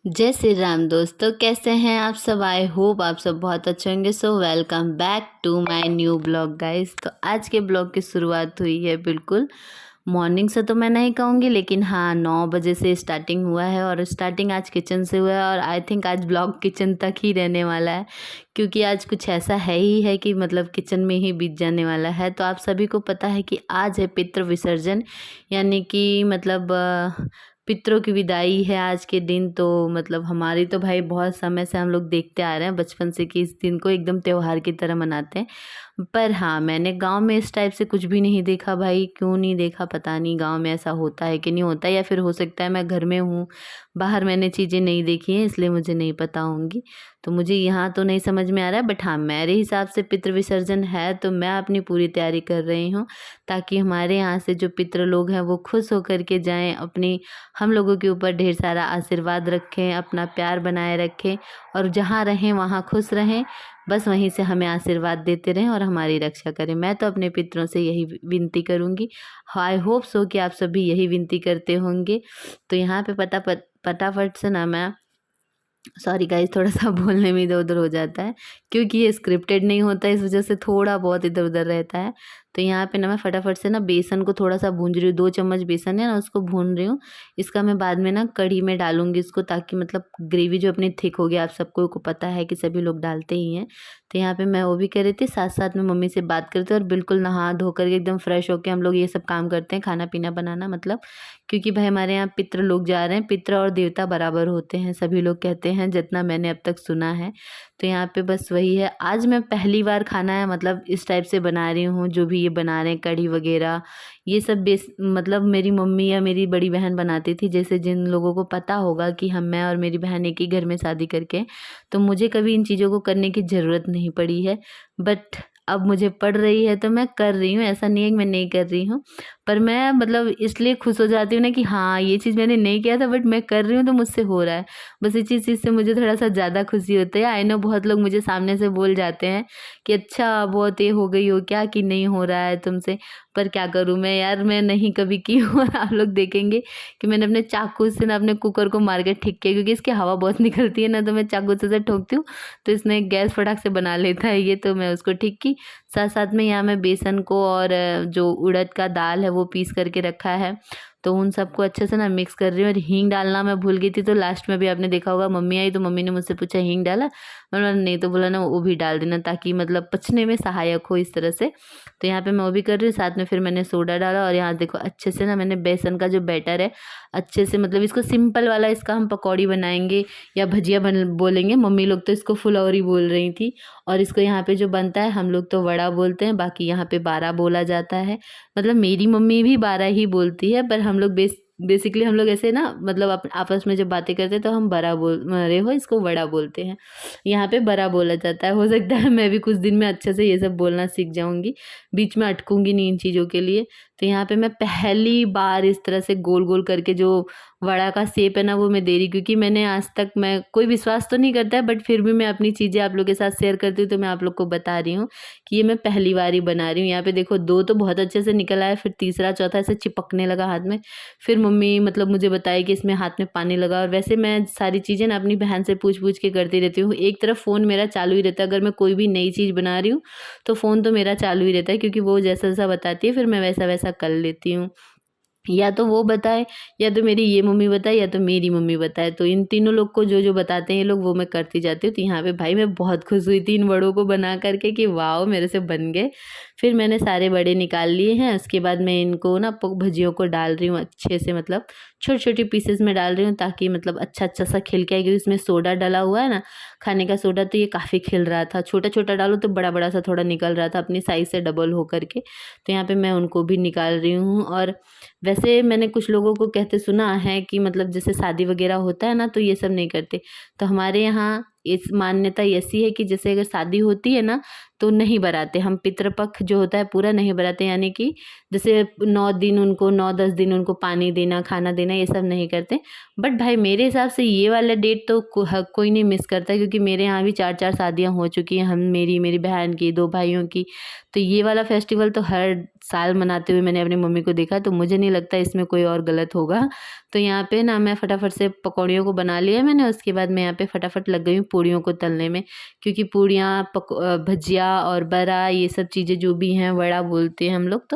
जय श्री राम दोस्तों, कैसे हैं आप सब। आई होप आप सब बहुत अच्छे होंगे। So welcome back to my new blog guys. तो आज के ब्लॉग की शुरुआत हुई है बिल्कुल मॉर्निंग से, तो मैं नहीं कहूँगी, लेकिन हाँ 9 बजे से स्टार्टिंग हुआ है और स्टार्टिंग आज किचन से हुआ है। और आई थिंक आज ब्लॉग किचन तक ही रहने वाला है, क्योंकि आज कुछ ऐसा है ही है कि मतलब किचन में ही बीत जाने वाला है। तो आप सभी को पता है कि आज है पितृ विसर्जन, यानी कि मतलब पितरों की विदाई है आज के दिन। तो मतलब हमारी तो भाई बहुत समय से हम लोग देखते आ रहे हैं बचपन से कि इस दिन को एकदम त्योहार की तरह मनाते हैं। पर हाँ, मैंने गांव में इस टाइप से कुछ भी नहीं देखा भाई। क्यों नहीं देखा पता नहीं, गांव में ऐसा होता है कि नहीं होता, या फिर हो सकता है मैं घर में हूँ, बाहर मैंने चीज़ें नहीं देखी हैं इसलिए मुझे नहीं पता होंगी। तो मुझे यहाँ तो नहीं समझ में आ रहा है, बट हाँ मेरे हिसाब से पितृ विसर्जन है तो मैं अपनी पूरी तैयारी कर रही हूँ, ताकि हमारे यहाँ से जो पितृ लोग हैं वो खुश होकर के जाएं, अपनी हम लोगों के ऊपर ढेर सारा आशीर्वाद रखें, अपना प्यार बनाए रखें और जहाँ रहें वहाँ खुश रहें। बस वहीं से हमें आशीर्वाद देते रहें और हमारी रक्षा करें। मैं तो अपने पितरों से यही विनती करूँगी। आई होप सो कि आप सभी यही विनती करते होंगे। तो यहाँ पे फटाफट से ना मैं, सॉरी गाइस, थोड़ा सा बोलने में इधर उधर हो जाता है क्योंकि ये स्क्रिप्टेड नहीं होता, इस वजह से थोड़ा बहुत इधर उधर रहता है। तो यहाँ पे ना मैं फटाफट से ना बेसन को थोड़ा सा भूंज रही हूँ। 2 चम्मच बेसन है ना, उसको भून रही हूँ। इसका मैं बाद में ना कढ़ी में डालूंगी इसको, ताकि मतलब ग्रेवी जो अपनी थिक होगी। आप सबको को पता है कि सभी लोग डालते ही हैं। तो यहाँ पे मैं वो भी कर रही थी, साथ साथ में मम्मी से बात करते और बिल्कुल नहा धो करके एकदम फ्रेश होकर हम लोग ये सब काम करते हैं, खाना पीना बनाना मतलब। क्योंकि भाई हमारे यहाँ पितृ लोग जा रहे हैं, पितृ और देवता बराबर होते हैं सभी लोग कहते हैं, जितना मैंने अब तक सुना है। तो यहाँ पे बस वही है। आज मैं पहली बार खाना है मतलब इस टाइप से बना रही हूँ, जो भी ये बना रहे हैं कढ़ी वगैरह, ये सब मतलब मेरी मम्मी या मेरी बड़ी बहन बनाती थी। जैसे जिन लोगों को पता होगा कि मैं और मेरी बहन एक ही घर में शादी करके, तो मुझे कभी इन चीज़ों को करने की ज़रूरत नहीं पड़ी है। बट अब मुझे पड़ रही है तो मैं कर रही हूँ, ऐसा नहीं है कि मैं नहीं कर रही हूँ। पर मैं मतलब इसलिए खुश हो जाती हूँ ना कि हाँ ये चीज़ मैंने नहीं किया था बट मैं कर रही हूँ तो मुझसे हो रहा है। बस इस चीज़ से मुझे थोड़ा सा ज़्यादा खुशी होती है। आई नो बहुत लोग मुझे सामने से बोल जाते हैं कि अच्छा बहुत ये हो गई हो क्या, कि नहीं हो रहा है तुमसे। पर क्या करूँ मैं यार, मैं नहीं कभी की हूँ। और आप लोग देखेंगे कि मैंने अपने चाकू से ना अपने कुकर को मार के ठीक किया, क्योंकि इसकी हवा बहुत निकलती है ना, तो मैं चाकू से ठोकती हूँ तो इसने गैस फटाक से बना लेता है ये। तो मैं उसको ठीक की। साथ साथ में यहाँ मैं बेसन को और जो उड़द का दाल है वो पीस करके रखा है, तो उन सबको अच्छे से ना मिक्स कर रही हूँ। और हींग डालना मैं भूल गई थी, तो लास्ट में भी आपने देखा होगा मम्मी आई तो मम्मी ने मुझसे पूछा हींग डाला, मैंने नहीं, तो बोला ना वो भी डाल देना ताकि मतलब पचने में सहायक हो इस तरह से। तो यहाँ पे मैं वो भी कर रही हूँ। साथ में फिर मैंने सोडा डाला और यहाँ देखो अच्छे से ना मैंने बेसन का जो बैटर है अच्छे से, मतलब इसको सिंपल वाला, इसका हम पकौड़ी बनाएंगे या भजिया बोलेंगे, मम्मी लोग तो इसको फुलौरी बोल रही थी। और इसको यहाँ पे जो बनता है हम लोग तो वड़ा बोलते हैं, बाकी यहाँ पे 12 बोला जाता है। मतलब मेरी मम्मी भी 12 ही बोलती है, पर हम लोग बेसिकली हम लोग ऐसे ना मतलब आपस में जब बातें करते हैं तो हम बड़ा बोल रहे हो, इसको वड़ा बोलते हैं, यहाँ पे बड़ा बोला जाता है। हो सकता है मैं भी कुछ दिन में अच्छे से ये सब बोलना सीख जाऊंगी, बीच में अटकूंगी नहीं इन चीज़ों के लिए। तो यहाँ पे मैं पहली बार इस तरह से गोल गोल करके जो वड़ा का शेप है ना वो मैं दे रही, क्योंकि मैंने आज तक, मैं कोई विश्वास तो नहीं करता है बट फिर भी मैं अपनी चीज़ें आप लोग के साथ शेयर करती हूँ, तो मैं आप लोग को बता रही हूँ कि ये मैं पहली बार ही बना रही हूँ। यहाँ पे देखो 2 तो बहुत अच्छे से निकल आया, फिर तीसरा चौथा ऐसे चिपकने लगा हाथ में। फिर मम्मी मतलब मुझे बताई कि इसमें हाथ में पानी लगा। और वैसे मैं सारी चीज़ें ना अपनी बहन से पूछ पूछ के करती रहती हूँ। एक तरफ फ़ोन मेरा चालू ही रहता है, अगर मैं कोई भी नई चीज़ बना रही हूँ तो फ़ोन तो मेरा चालू ही रहता है, क्योंकि वो जैसा जैसा बताती है फिर मैं वैसा वैसा कर लेती हूँ। या तो वो बताए, या तो मेरी ये मम्मी बताए, या तो मेरी मम्मी बताए, तो इन तीनों लोग को जो जो बताते हैं ये लोग वो मैं करती जाती हूँ। तो यहाँ पे भाई मैं बहुत खुश हुई थी इन बड़ों को बना करके कि वाओ मेरे से बन गए। फिर मैंने सारे बड़े निकाल लिए हैं। उसके बाद मैं इनको ना भजियों को डाल रही हूँ अच्छे से, मतलब छोटी छोटी पीसेस में डाल रही हूँ, ताकि मतलब अच्छा अच्छा सा खिल के आए, क्योंकि इसमें सोडा डाला हुआ है ना, खाने का सोडा, तो ये काफ़ी खिल रहा था। छोटा छोटा डालो तो बड़ा बड़ा सा थोड़ा निकल रहा था अपनी साइज़ से डबल हो करके। तो यहाँ पे मैं उनको भी निकाल रही हूँ। और वैसे मैंने कुछ लोगों को कहते सुना है कि मतलब जैसे शादी वगैरह होता है ना तो ये सब नहीं करते। तो हमारे यहाँ इस मान्यता ऐसी है कि जैसे अगर शादी होती है ना तो नहीं बराते हम, पितृपक्ष जो होता है पूरा नहीं बराते, यानी कि जैसे 9 दिन उनको 9-10 दिन उनको पानी देना, खाना देना, ये सब नहीं करते। बट भाई मेरे हिसाब से ये वाला डेट तो कोई नहीं मिस करता, क्योंकि मेरे यहाँ भी 4-4 शादियाँ हो चुकी हैं, हम मेरी बहन की, 2 भाइयों की। तो ये वाला फेस्टिवल तो हर साल मनाते हुए मैंने अपनी मम्मी को देखा, तो मुझे नहीं लगता इसमें कोई और गलत होगा। तो यहाँ पे ना मैं फटाफट से पकौड़ियों को बना लिया मैंने, उसके बाद मैं यहाँ पे फटाफट लग गई हूँ पूड़ियों को तलने में, क्योंकि पूड़ियाँ भजिया और बड़ा, ये सब चीज़ें जो भी हैं, वड़ा बोलते हैं हम लोग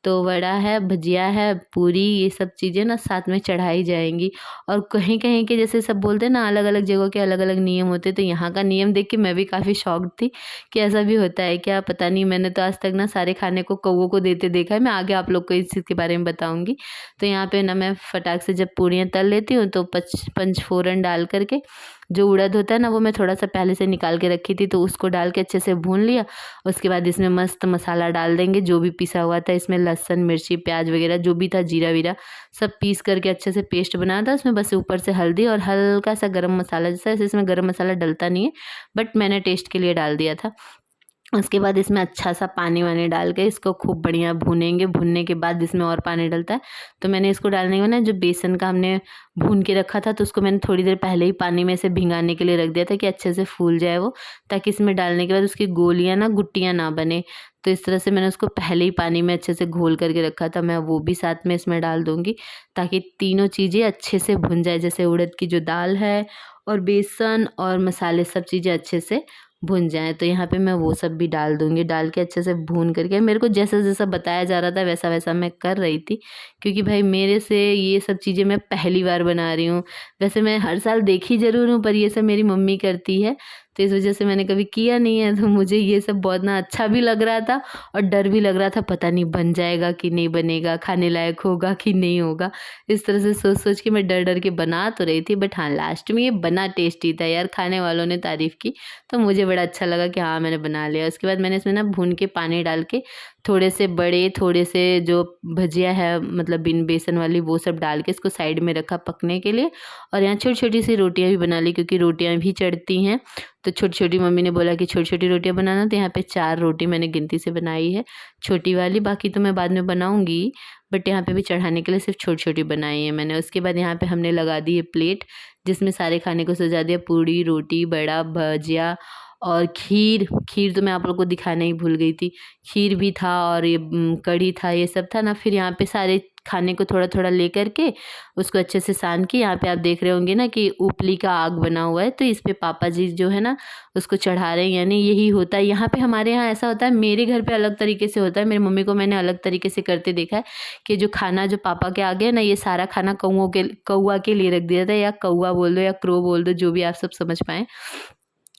तो वड़ा है, भजिया है, पूरी, ये सब चीज़ें ना साथ में चढ़ाई जाएंगी। और कहीं कहीं के जैसे सब बोलते हैं ना, अलग अलग जगहों के अलग अलग नियम होते हैं, तो यहाँ का नियम देख के मैं भी काफ़ी शॉक्ड थी कि ऐसा भी होता है क्या, पता नहीं। मैंने तो आज तक ना सारे खाने को कौवों को देते देखा है। मैं आगे आप लोग को इस चीज़ के बारे में बताऊंगी। तो यहाँ पे ना मैं फटाक से जब पूड़ियाँ तल लेती हूँ तो पंचफोरन डाल करके, जो उड़द होता है ना वो मैं थोड़ा सा पहले से निकाल के रखी थी, तो उसको डाल के अच्छे से भून लिया। उसके बाद इसमें मस्त मसाला डाल देंगे, जो भी पिसा हुआ था, इसमें लहसुन, मिर्ची, प्याज वगैरह जो भी था, जीरा वीरा सब पीस करके अच्छे से पेस्ट बनाया था। उसमें बस ऊपर से हल्दी और हल्का सा गरम मसाला, जैसा इसमें गरम मसाला डलता नहीं है बट मैंने टेस्ट के लिए डाल दिया था। उसके बाद इसमें अच्छा सा पानी वानी डाल के इसको खूब बढ़िया भूनेंगे। भूनने के बाद इसमें और पानी डलता है, तो मैंने इसको डालने के बाद ना, जो बेसन का हमने भून के रखा था, तो उसको मैंने थोड़ी देर पहले ही पानी में से भिंगाने के लिए रख दिया था कि अच्छे से फूल जाए वो, ताकि इसमें डालने के बाद उसकी गोलियाँ ना, गुट्टियाँ ना बने। तो इस तरह से मैंने उसको पहले ही पानी में अच्छे से घोल करके रखा था। मैं वो भी साथ में इसमें डाल दूँगी, ताकि तीनों चीज़ें अच्छे से भुन जाए, जैसे उड़द की जो दाल है और बेसन और मसाले, सब चीज़ें अच्छे से भुन जाएँ। तो यहाँ पे मैं वो सब भी डाल दूँगी, डाल के अच्छे से भून करके, मेरे को जैसा-जैसा बताया जा रहा था वैसा-वैसा मैं कर रही थी, क्योंकि भाई मेरे से ये सब चीज़ें मैं पहली बार बना रही हूँ। वैसे मैं हर साल देखी ज़रूर हूँ, पर ये सब मेरी मम्मी करती है, तो इस वजह से मैंने कभी किया नहीं है। तो मुझे ये सब बहुत ना अच्छा भी लग रहा था और डर भी लग रहा था, पता नहीं बन जाएगा कि नहीं बनेगा, खाने लायक होगा कि नहीं होगा। इस तरह से सोच-सोच के मैं डर-डर के बना तो रही थी, बट हाँ, लास्ट में ये बना टेस्टी था यार, खाने वालों ने तारीफ़ की, तो मुझे बड़ा अच्छा लगा कि हाँ, मैंने बना लिया। उसके बाद मैंने इसमें ना भून के पानी डाल के, थोड़े से बड़े, थोड़े से जो भजिया है मतलब बिन बेसन वाली, वो सब डाल के इसको साइड में रखा पकने के लिए। और यहाँ छोटी-छोटी सी रोटियाँ भी बना ली, क्योंकि रोटियाँ भी चढ़ती हैं, तो छोटी-छोटी, मम्मी ने बोला कि छोटी-छोटी रोटियाँ बनाना, तो यहाँ पे 4 रोटी मैंने गिनती से बनाई है, छोटी वाली, बाकी तो मैं बाद में बनाऊँगी, बट यहाँ पे भी चढ़ाने के लिए सिर्फ छोटी-छोटी बनाई है मैंने। उसके बाद यहाँ पे हमने लगा दी है प्लेट, जिसमें सारे खाने को सजा दिया, पूड़ी, रोटी, बड़ा, भजिया और खीर। खीर तो मैं आप लोग को दिखाना ही भूल गई थी, खीर भी था और ये कढ़ी था, ये सब था ना। फिर यहाँ पे सारे खाने को थोड़ा-थोड़ा ले करके उसको अच्छे से सान के, यहाँ पे आप देख रहे होंगे ना कि उपली का आग बना हुआ है, तो इस पे पापा जी जो है ना उसको चढ़ा रहे हैं, यानी यही होता है यहाँ पे। हमारे यहाँ ऐसा होता है, मेरे घर पे अलग तरीके से होता है, मेरी मम्मी को मैंने अलग तरीके से करते देखा है कि जो खाना जो पापा के आगे है ना, ये सारा खाना कौवा के लिए रख दिया था, या कौवा बोल दो या क्रो बोल दो, जो भी आप सब समझ पाएँ,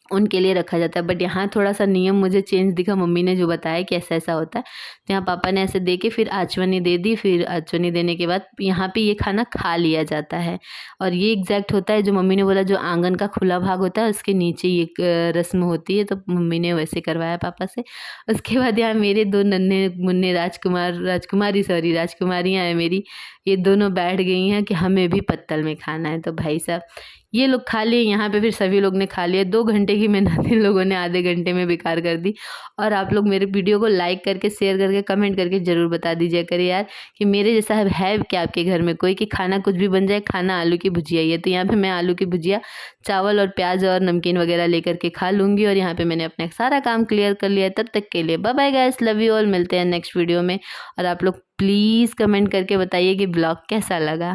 उनके लिए रखा जाता है। बट यहाँ थोड़ा-सा नियम मुझे चेंज दिखा, मम्मी ने जो बताया कि ऐसा-ऐसा होता है। तो यहाँ पापा ने ऐसे दे के फिर आचवनी दे दी, फिर आचवनी देने के बाद यहाँ पे ये खाना खा लिया जाता है। और ये एग्ज़ैक्ट होता है जो मम्मी ने बोला, जो आँगन का खुला भाग होता है उसके नीचे ये एक रस्म होती है, तो मम्मी ने वैसे करवाया पापा से। उसके बाद यहाँ मेरे 2 नन्हे-मुन्ने राजकुमारियाँ हैं मेरी, ये दोनों बैठ गई हैं कि हमें भी पत्तल में खाना है। तो भाई साहब ये लोग खा लिए, यहाँ पे फिर सभी लोग ने खा लिया। 2 घंटे की मेहनत इन लोगों ने आधे घंटे में बेकार कर दी। और आप लोग मेरे वीडियो को लाइक करके, शेयर करके, कमेंट करके ज़रूर बता दीजिए करिए यार कि मेरे जैसा है क्या आपके घर में कोई, कि खाना कुछ भी बन जाए, खाना आलू की भुजिया ही है। तो यहाँ पे मैं आलू की भुजिया, चावल और प्याज और नमकीन वगैरह लेकर के खा लूँगी। और यहाँ पे मैंने अपना सारा काम क्लियर कर लिया है। तब तक के लिए bye bye guys, love you all, मिलते हैं नेक्स्ट वीडियो में। और आप लोग प्लीज़ कमेंट करके बताइए कि ब्लॉग कैसा लगा।